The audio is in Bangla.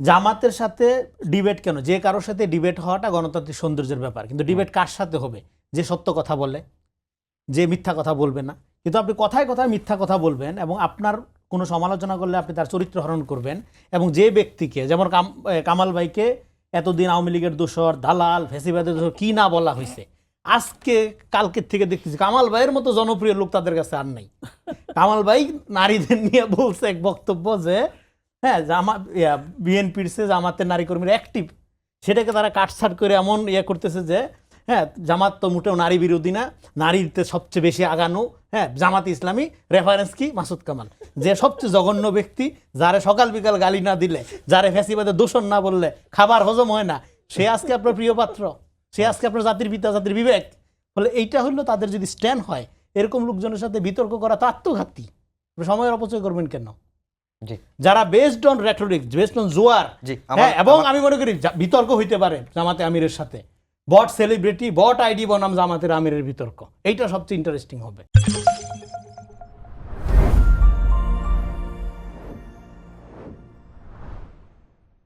জামাতের সাথে ডিবেট কেন, যে কারোর সাথে ডিবেট হওয়াটা গণতান্ত্রিক সৌন্দর্যের ব্যাপার, কিন্তু ডিবেট কার সাথে হবে? যে সত্য কথা বলে, যে মিথ্যা কথা বলবে না। কিন্তু আপনি কথায় কথায় মিথ্যা কথা বলবেন এবং আপনার কোনো সমালোচনা করলে আপনি তার চরিত্র হরণ করবেন, এবং যে ব্যক্তিকে, যেমন কামাল ভাইকে এতদিন আওয়ামী লীগের দোসর, দালাল, ফ্যাসিবাদের দোসর কি না বলা হয়েছে, আজকে কালকের থেকে দেখতেছি কামাল ভাইয়ের মতো জনপ্রিয় লোক তাদের কাছে আর নেই। কামাল ভাই নারীদের নিয়ে বলছে এক বক্তব্য যে হ্যাঁ বিএনপির সে জামাতের নারী কর্মীরা অ্যাক্টিভ, সেটাকে তারা কাটছাট করে এমন করতেছে যে হ্যাঁ জামাত তো মোটেও নারী বিরোধী না, নারীতে সবচেয়ে বেশি আগানো, হ্যাঁ জামাত ইসলামী, রেফারেন্স কি মাসুদ কামাল, যে সবচেয়ে জঘন্য ব্যক্তি, যারে সকাল বিকাল গালি না দিলে, যারে ফ্যাসিবাদের দূষণ না বললে খাবার হজম হয় না, সে আজকে আপনার প্রিয় পাত্র, সে আজকে আপনার জাতির পিতা, জাতির বিবেক। ফলে এইটা হলো তাদের যদি স্ট্যান্ড হয়, এরকম লোকজনের সাথে বিতর্ক করা তো আত্মঘাতী। সময়ের অপচয় করবেন কেন? যারা based on rhetoric, based on জোয়ার, হ্যাঁ, এবং আমি মনে করি বিতর্ক হইতে পারে জামাতে আমিরের সাথে, বট সেলিব্রিটি, বট আইডি বনাম জামাতের আমিরের বিতর্ক, এইটা সবচেয়ে ইন্টারেস্টিং হবে।